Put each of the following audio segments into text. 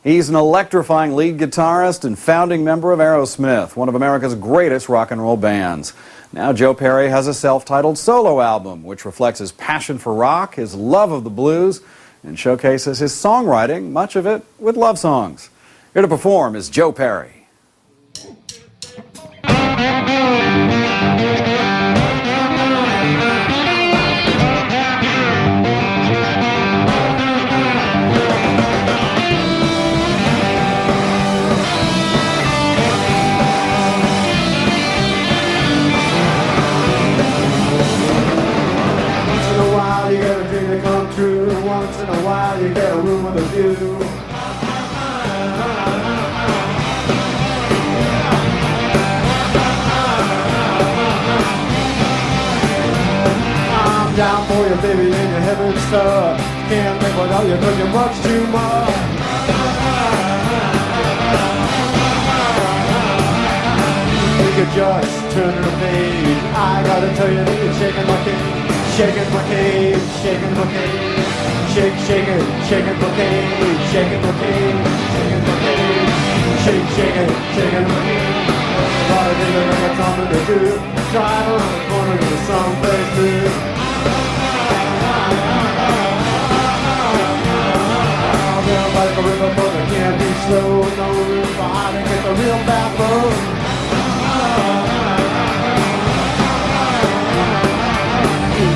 He's an electrifying lead guitarist and founding member of Aerosmith, one of America's greatest rock and roll bands. Now Joe Perry has a self-titled solo album, which reflects his passion for rock, his love of the blues, and showcases his songwriting, much of it with love songs. Here to perform is Joe Perry. Once in a while you get a room with a view. I'm down for you, baby, in your heaven star. Can't live without you 'cause you're much too much. You could just turn the page. I gotta tell you that you're shaking my cage. Shaking my cage, shaking my cage. Shake, shake it, shaking my cage. Shaking my cage, shaking my cage. Shake, shake it, shaking my cage. Everybody thinking I got something to do. Drive around the corner to someplace new. I'll be like a river, but I can't be slow. No room for hiding, get the real backbone.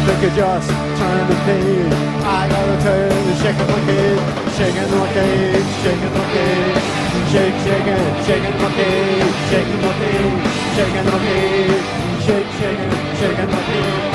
You could just turn the page. I gotta tell you, you're shaking my cage, shaking my cage, shaking my cage, shake, shaking, shaking my cage, shaking my cage, shaking my cage, shake, shaking, shaking my cage.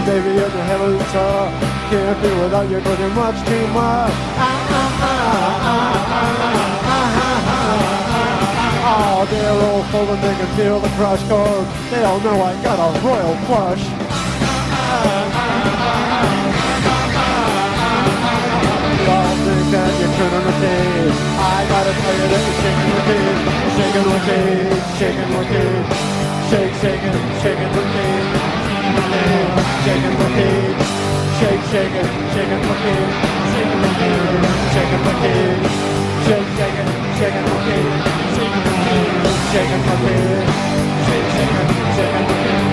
Baby, you're the heaven's star. Can't be without you 'cause you're much too much. Oh, they're all full and they can feel the crush 'cause they all know I got a royal flush. Don't think that you're turning the page. I gotta tell you that you're shaking the cage, shaking the cage, shaking the cage, shake, shaking, shaking the cage. Shaking my cage, shake, shaking, shaking my cage, shaking my cage, shaking my cage, shake, shaking, shaking my cage, shaking my cage, shaking my cage, shake, shaking, shaking my cage.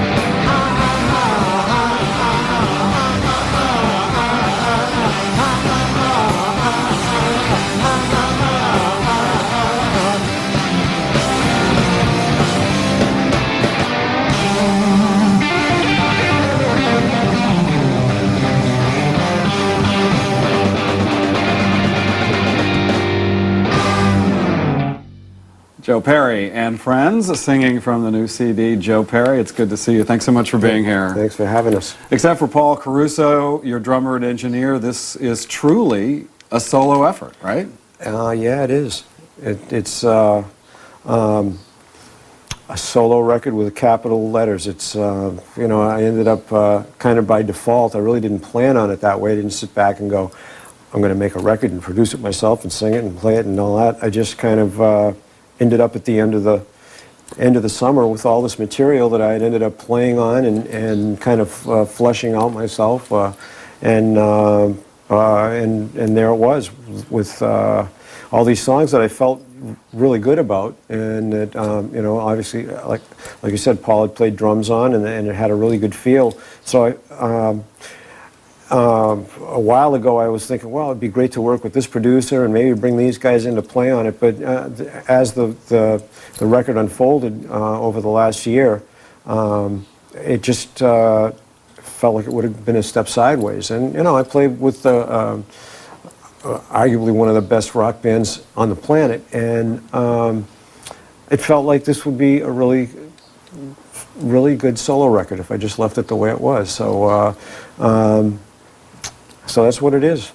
Joe Perry and friends singing from the new CD, Joe Perry. It's good to see you. Thanks so much for being here. Thanks for having us. Except for Paul Caruso, your drummer and engineer, this is truly a solo effort, right? Yeah, it is. It's a solo record with capital letters. It's, you know, I ended up kind of by default. I really didn't plan on it that way. I didn't sit back and go, I'm going to make a record and produce it myself and sing it and play it and all that. I just kind of ended up at the end of the summer with all this material that I had ended up playing on and kind of fleshing out myself, and there it was with all these songs that I felt really good about, and that you know, obviously, like you said, Paul had played drums on, and it had a really good feel. So a while ago, I was thinking, well, it'd be great to work with this producer and maybe bring these guys in to play on it. But as the record unfolded over the last year, it just felt like it would have been a step sideways. And you know, I played with arguably one of the best rock bands on the planet, and it felt like this would be a really good solo record if I just left it the way it was. So so that's what it is.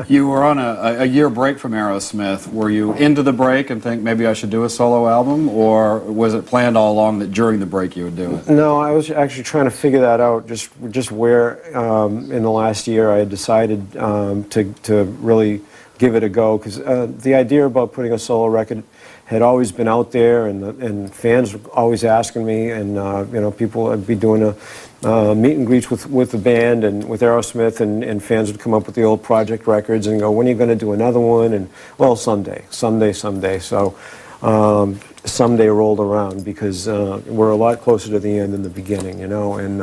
You were on a year break from Aerosmith. Were you into the break and think maybe I should do a solo album, or was it planned all along that during the break you would do it? No, I was actually trying to figure that out, just where in the last year I had decided to really give it a go, because the idea about putting a solo record had always been out there, and fans were always asking me, and you know, people would be doing a meet and greets with the band and with Aerosmith, and fans would come up with the old project records and go, when are you going to do another one? And well, someday. So someday rolled around, because we're a lot closer to the end than the beginning, you know, and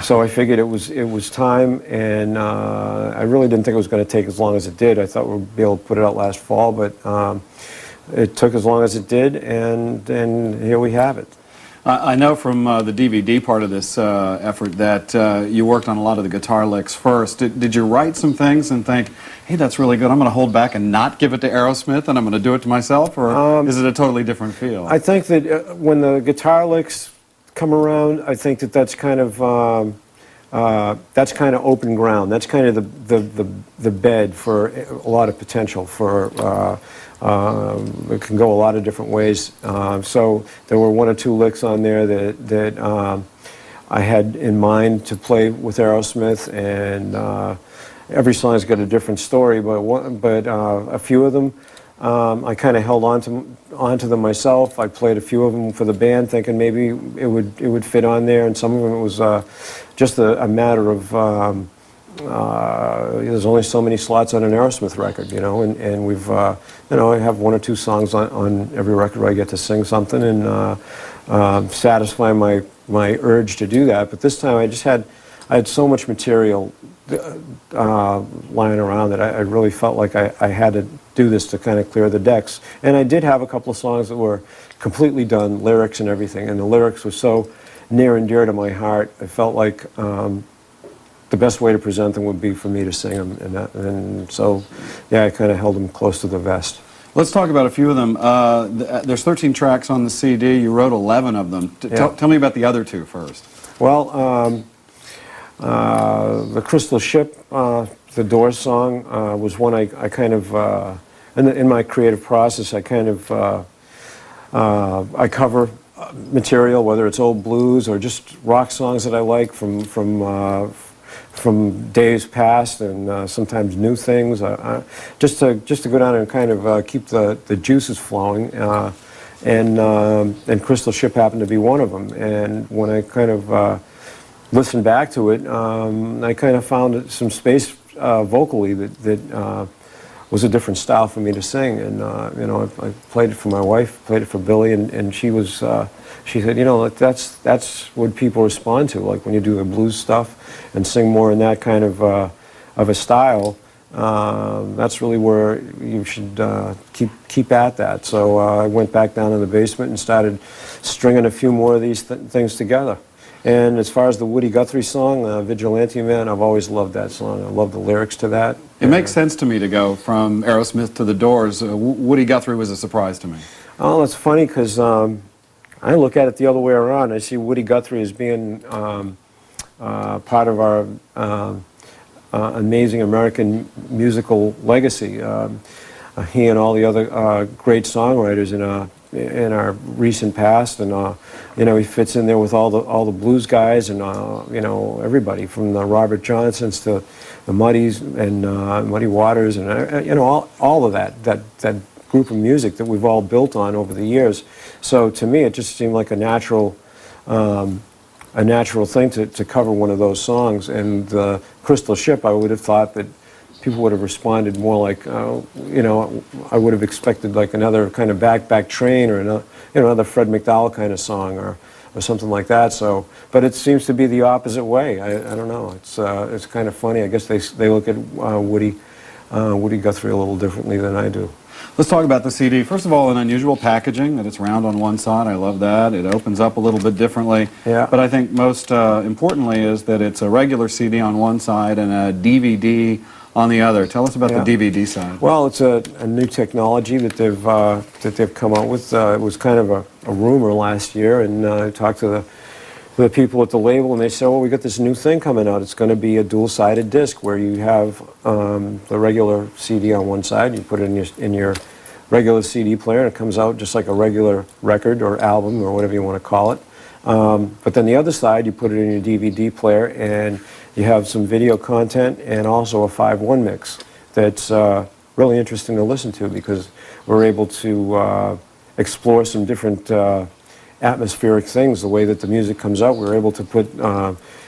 so I figured it was time, and I really didn't think it was going to take as long as it did. I thought we'd be able to put it out last fall, but it took as long as it did, and here we have it. I know from the DVD part of this effort that you worked on a lot of the guitar licks first. Did you write some things and think, hey, that's really good, I'm going to hold back and not give it to Aerosmith and I'm going to do it to myself, or is it a totally different feel? I think that when the guitar licks come around, I think that that's kind of open ground. That's kind of the bed for a lot of potential for. It can go a lot of different ways. So there were one or two licks on there that I had in mind to play with Aerosmith, and every song's got a different story. But a few of them, I kind of held onto them myself. I played a few of them for the band, thinking maybe it would fit on there, and some of them it was just a matter of. There's only so many slots on an Aerosmith record, you know, and we've, you know, I have one or two songs on every record where I get to sing something and satisfy my urge to do that. But this time I had so much material lying around that I really felt like I had to do this to kind of clear the decks. And I did have a couple of songs that were completely done, lyrics and everything, and the lyrics were so near and dear to my heart. I felt like the best way to present them would be for me to sing them, and so, yeah, I kind of held them close to the vest. Let's talk about a few of them. There's 13 tracks on the CD. You wrote 11 of them. Yeah. Tell me about the other two first. Well, the Crystal Ship, the Doors song, was one I kind of, in my creative process, I kind of, I cover material, whether it's old blues or just rock songs that I like from days past, and sometimes new things, just to go down and kind of keep the juices flowing, and Crystal Ship happened to be one of them. And when I kind of listened back to it, I kind of found some space vocally that was a different style for me to sing. And you know, I played it for my wife, played it for Billy, and she was. She said, you know, that's what people respond to. Like when you do the blues stuff and sing more in that kind of a style, that's really where you should keep at that. So I went back down in the basement and started stringing a few more of these things together. And as far as the Woody Guthrie song, Vigilante Man, I've always loved that song. I love the lyrics to that. It makes sense to me to go from Aerosmith to the Doors. Woody Guthrie was a surprise to me. Oh, it's funny because I look at it the other way around. I see Woody Guthrie as being part of our amazing American musical legacy. He and all the other great songwriters, and in our recent past, and you know, he fits in there with all the blues guys, and you know, everybody from the Robert Johnsons to the Muddies and Muddy Waters, and you know, all of that group of music that we've all built on over the years. So to me, it just seemed like a natural thing to cover one of those songs. And the Crystal Ship, I would have thought that people would have responded more like, you know, I would have expected like another kind of Back Train, or another, you know, another Fred McDowell kind of song, or something like that. So, but it seems to be the opposite way. I don't know. It's kind of funny. I guess they look at Woody Guthrie a little differently than I do. Let's talk about the CD. First of all, an unusual packaging, that it's round on one side. I love that. It opens up a little bit differently. Yeah. But I think most importantly is that it's a regular CD on one side and a DVD on the other. Tell us about the DVD side. Well, it's a new technology that they've come out with. It was kind of a rumor last year, and I talked to the people at the label, and they said, well, we got this new thing coming out. It's going to be a dual-sided disc where you have the regular CD on one side, you put it in your regular CD player, and it comes out just like a regular record or album or whatever you want to call it. But then the other side, you put it in your DVD player, and you have some video content and also a 5/1 mix that's really interesting to listen to, because we're able to explore some different atmospheric things, the way that the music comes out. We're able to put,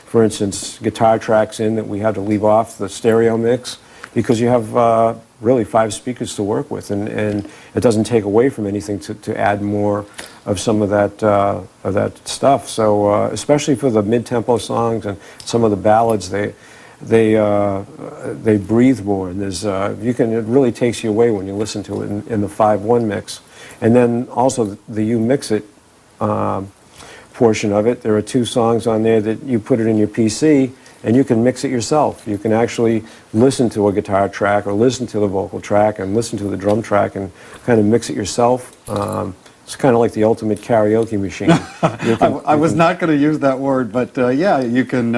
for instance, guitar tracks in that we had to leave off the stereo mix, because you have really 5 speakers to work with, and it doesn't take away from anything to add more of some of that stuff. So especially for the mid-tempo songs and some of the ballads, they breathe more, and there's it really takes you away when you listen to it in the 5/1 mix. And then also the You Mix It portion of it. There are 2 songs on there that you put it in your PC, and you can mix it yourself. You can actually listen to a guitar track, or listen to the vocal track, and listen to the drum track, and kind of mix it yourself. It's kind of like the ultimate karaoke machine. I was not going to use that word, but yeah, you can.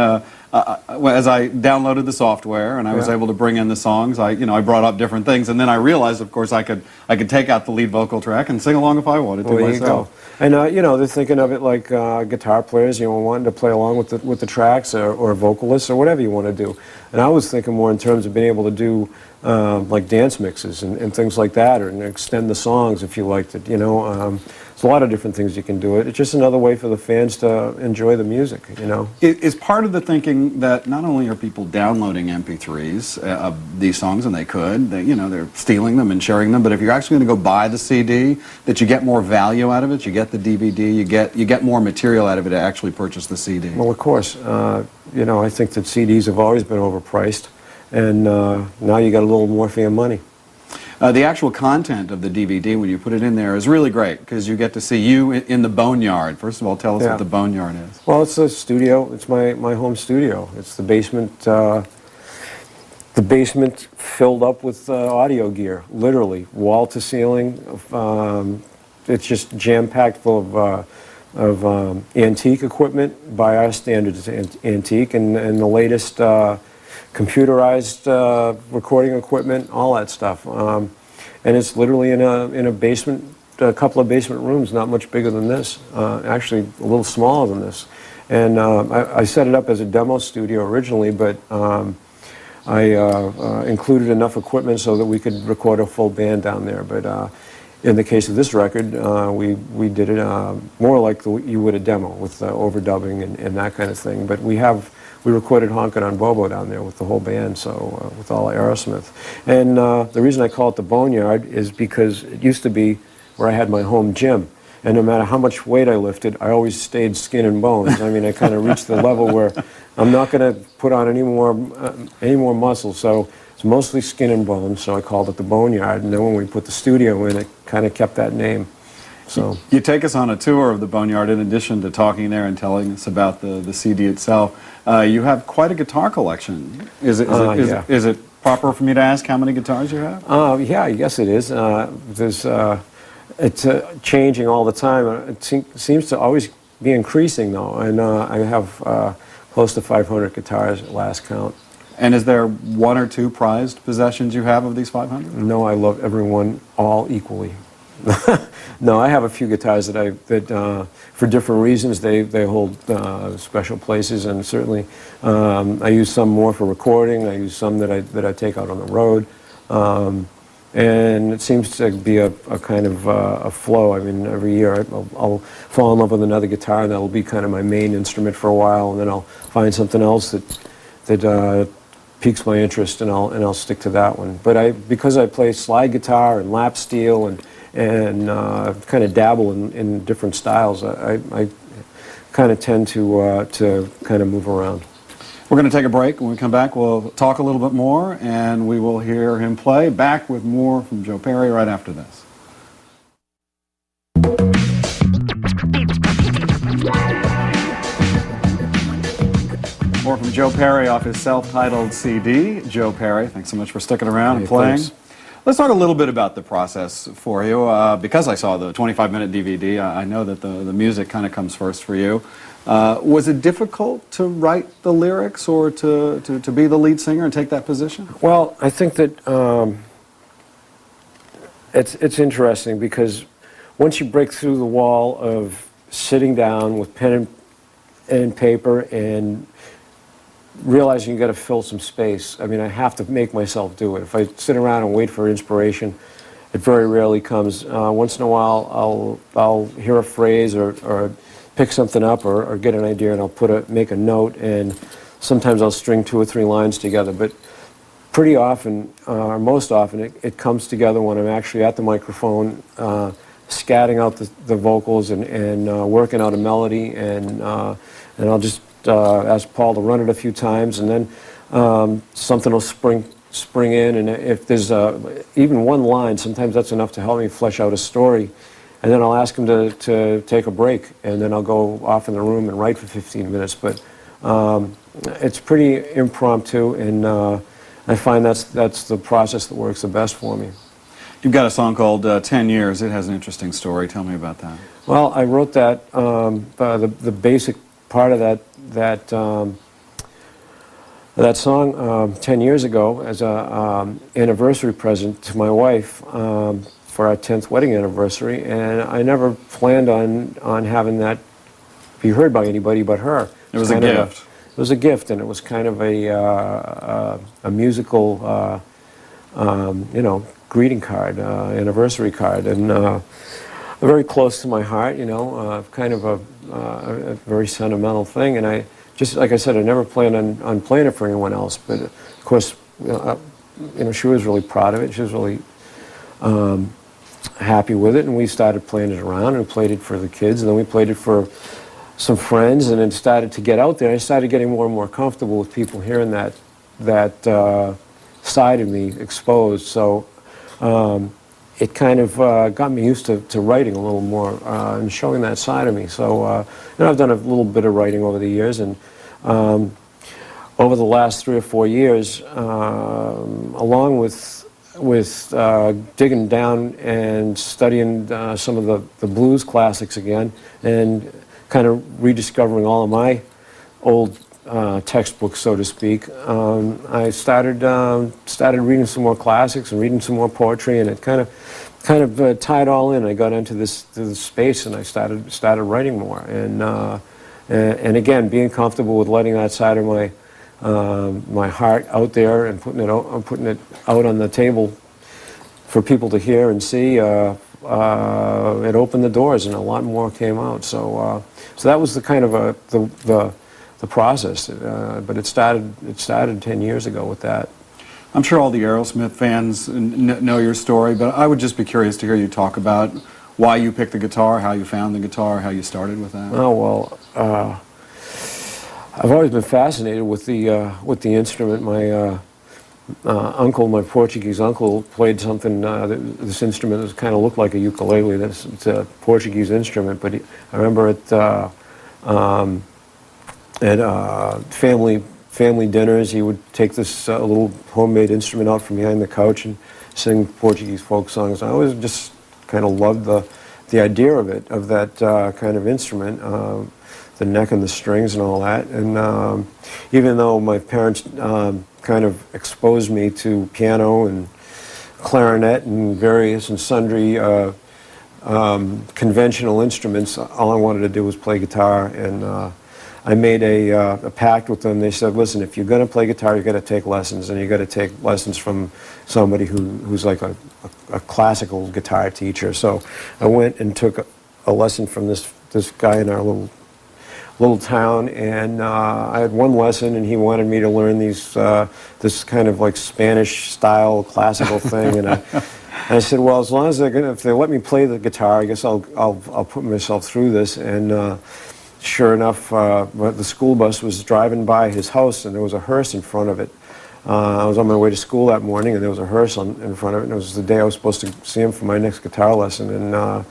As I downloaded the software and I was able to bring in the songs, I brought up different things, and then I realized, of course, I could take out the lead vocal track and sing along if I wanted to myself. There you go. And you know, they're thinking of it like guitar players, wanting to play along with the tracks, or vocalists, or whatever you want to do. And I was thinking more in terms of being able to do like dance mixes and things like that, or extend the songs if you liked it. There's a lot of different things you can do it. It's just another way for the fans to enjoy the music. Is part of the thinking that not only are people downloading MP3s of these songs, and they're stealing them and sharing them, but if you're actually going to go buy the CD, that you get more value out of it. You get the DVD, you get more material out of it to actually purchase the CD. Well, of course, I think that CDs have always been overpriced, and now you got a little more for your money. The actual content of the DVD, when you put it in there, is really great, because you get to see you in the Boneyard. First of all, tell us what the Boneyard is. Well, it's a studio. It's my home studio. It's the basement. The basement filled up with audio gear, literally wall to ceiling. It's just jam-packed full of antique equipment, by our standards, antique, and the latest computerized recording equipment, all that stuff. And it's literally in a basement, a couple of basement rooms, not much bigger than this. Actually, a little smaller than this. And I set it up as a demo studio originally, but I included enough equipment so that we could record a full band down there. But in the case of this record, we did it more like you would a demo, with overdubbing and that kind of thing. But we recorded Honkin' on Bobo down there with the whole band, so with all Aerosmith. And the reason I call it the Boneyard is because it used to be where I had my home gym. And no matter how much weight I lifted, I always stayed skin and bones. I mean, I kind of reached the level where I'm not going to put on any more muscle. So it's mostly skin and bones, so I called it the Boneyard. And then when we put the studio in, it kind of kept that name. So you take us on a tour of the Boneyard, in addition to talking there and telling us about the CD itself. You have quite a guitar collection. Is it proper for me to ask how many guitars you have? Yeah, I guess it is. It's changing all the time. It seems to always be increasing, though. And I have close to 500 guitars at last count. And is there one or two prized possessions you have of these 500? No, I love everyone all equally. No, I have a few guitars that for different reasons, they hold special places, and certainly I use some more for recording. I use some that I take out on the road, and it seems to be a kind of a flow. I mean, every year I'll fall in love with another guitar, and that'll be kind of my main instrument for a while, and then I'll find something else that piques my interest, and I'll stick to that one. But because I play slide guitar and lap steel and kind of dabble in different styles, I kind of tend to kind of move around. We're going to take a break. When we come back, we'll talk a little bit more, and we will hear him play. Back with more from Joe Perry right after this. More from Joe Perry off his self-titled CD. Joe Perry, thanks so much for sticking around and playing. Thanks. Let's talk a little bit about the process for you. Because I saw the 25-minute DVD, I know that the music kind of comes first for you. Was it difficult to write the lyrics or to be the lead singer and take that position? Well, I think that it's interesting because once you break through the wall of sitting down with pen and paper and realizing you got to fill some space. I mean, I have to make myself do it. If I sit around and wait for inspiration, it very rarely comes. Once in a while, I'll hear a phrase or pick something up or get an idea, and I'll make a note, and sometimes I'll string 2 or 3 lines together. But pretty often, or most often, it comes together when I'm actually at the microphone, scatting out the vocals and working out a melody, and I'll just ask Paul to run it a few times, and then something will spring in, and if there's even one line, sometimes that's enough to help me flesh out a story, and then I'll ask him to take a break, and then I'll go off in the room and write for 15 minutes. But it's pretty impromptu, and I find that's the process that works the best for me. You've got a song called 10 Years. It has an interesting story. Tell me about that. Well, I wrote that, the basic part of that song 10 years ago as a anniversary present to my wife for our 10th wedding anniversary, and I never planned on having that be heard by anybody but her. It was a gift. It was a gift, and it was kind of a musical, greeting card, anniversary card, and very close to my heart, kind of a very sentimental thing. And I just, like I said, I never planned on playing it for anyone else. But of course, she was really proud of it. She was really happy with it, and we started playing it around and played it for the kids, and then we played it for some friends, and it started to get out there. I started getting more and more comfortable with people hearing that side of me exposed. So it kind of got me used to writing a little more and showing that side of me. So I've done a little bit of writing over the years, and over the last 3 or 4 years, along with digging down and studying some of the blues classics again, and kind of rediscovering all of my old textbooks, so to speak, I started reading some more classics and reading some more poetry, and it kind of tied all in. I got into this space, and I started writing more, and again, being comfortable with letting that side of my heart out there and putting it out on the table for people to hear and see. It opened the doors, and a lot more came out. So that was the kind of the process, but it started 10 years ago with that. I'm sure all the Aerosmith fans know your story, but I would just be curious to hear you talk about why you picked the guitar, how you found the guitar, how you started with that. Oh, well, I've always been fascinated with the instrument. My uncle, my Portuguese uncle, played something, this instrument that kind of looked like a ukulele. It's a Portuguese instrument, but I remember at family dinners, he would take this little homemade instrument out from behind the couch and sing Portuguese folk songs. I always just kind of loved the idea of that kind of instrument, the neck and the strings and all that. And even though my parents kind of exposed me to piano and clarinet and various and sundry conventional instruments. All I wanted to do was play guitar, and I made a pact with them. They said, listen, if you're going to play guitar, you got to take lessons, and you got to take lessons from somebody who's like a classical guitar teacher. So I went and took a lesson from this guy in our little town, and I had one lesson, and he wanted me to learn this kind of like Spanish style classical thing, and I said, well, as long as if they let me play the guitar, I guess I'll put myself through this. And sure enough, the school bus was driving by his house, and there was a hearse in front of it. I was on my way to school that morning, and there was a hearse in front of it, and it was the day I was supposed to see him for my next guitar lesson.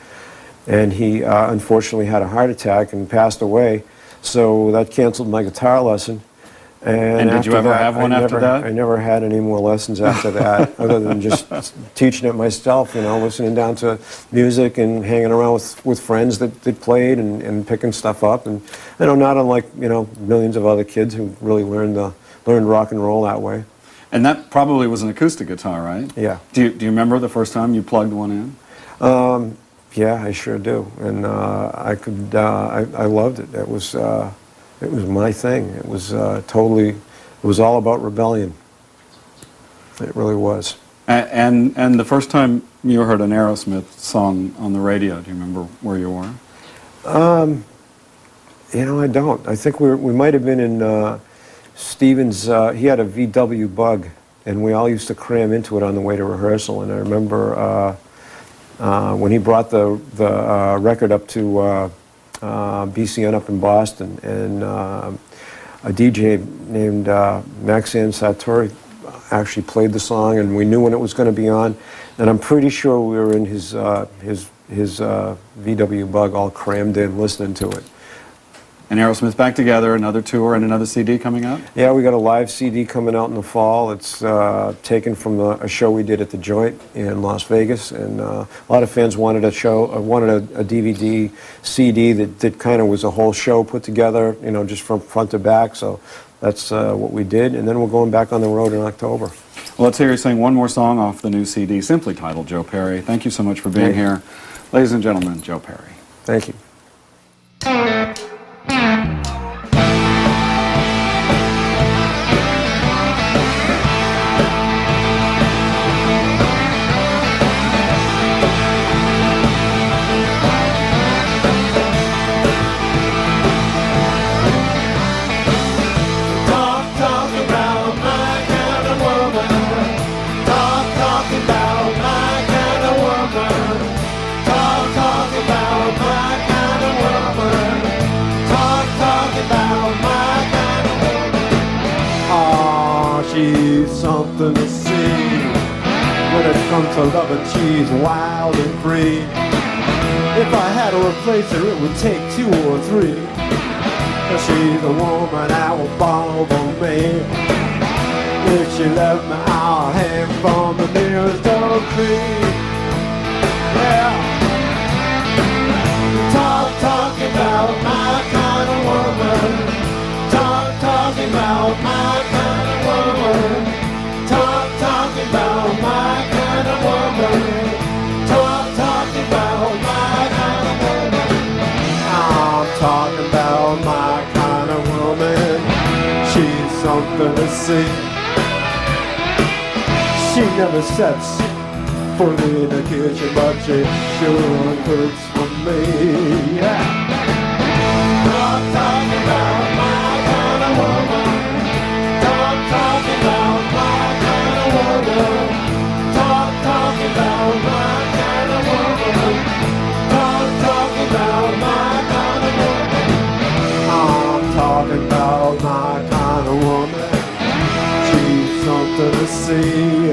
And he unfortunately had a heart attack and passed away, so that canceled my guitar lesson. And did you ever have one after that? I never had any more lessons after that, other than just teaching it myself, listening down to music and hanging around with friends that played and picking stuff up. And, not unlike, millions of other kids who really learned rock and roll that way. And that probably was an acoustic guitar, right? Yeah. Do you remember the first time you plugged one in? Yeah, I sure do. And I loved it. It was my thing. It was it was all about rebellion. It really was. And the first time you heard an Aerosmith song on the radio, do you remember where you were? I don't. I think we might have been in Stevens. He had a VW Bug, and we all used to cram into it on the way to rehearsal. And I remember when he brought the record up to BCN up in Boston, and a DJ named Maxine Satori actually played the song, and we knew when it was going to be on, and I'm pretty sure we were in his VW Bug all crammed in listening to it. And Aerosmith back together, another tour and another CD coming out? Yeah, we got a live CD coming out in the fall. It's taken from a show we did at the Joint in Las Vegas, and a lot of fans wanted a DVD CD that kind of was a whole show put together, just from front to back. So that's what we did, and then we're going back on the road in October. Well, let's hear you sing one more song off the new CD, simply titled Joe Perry. Thank you so much for being here. Ladies and gentlemen, Joe Perry. Thank you. She's something to see. When it comes to loving, she's wild and free. If I had to replace her, it would take 2 or 3. But she's a woman I will borrow for me. If she left me, I'll hang from the nearest oak tree. Yeah. Talking about my kind of woman. Talking about my kind of woman. Talking about my kind of woman. Talking about my kind of woman. I'm talking about my kind of woman. She's something to see. She never sets foot in the kitchen, but she sure cooks for me. Yeah. Talking about my kind of woman. Talking about my kind of woman. Talking about my kind of woman. Talking about my kind of woman. I'm talking about my kind of woman. She's something to see.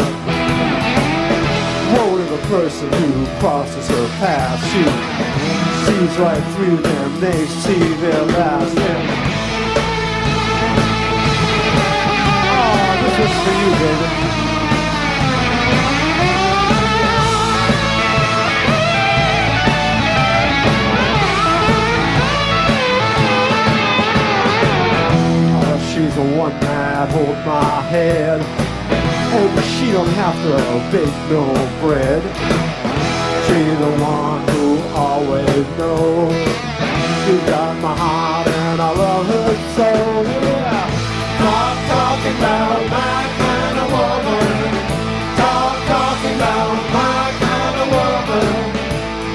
Woe to the person who crosses her path. She sees right through them. They see their last name. Oh, this is for you, baby. Oh, she's the one that holds my head. Oh, but she don't have to bake no bread. She's the one who always knows. She got my heart and I love her so. Yeah. Talking about my kind of woman. Talking about my kind of woman.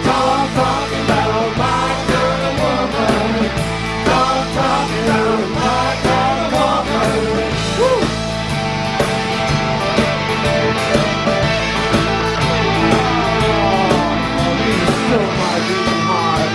Talking about my kind of woman. Talking about my kind of woman. Woo! Still my beating heart.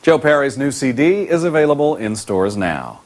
Joe Perry's new CD is available in stores now.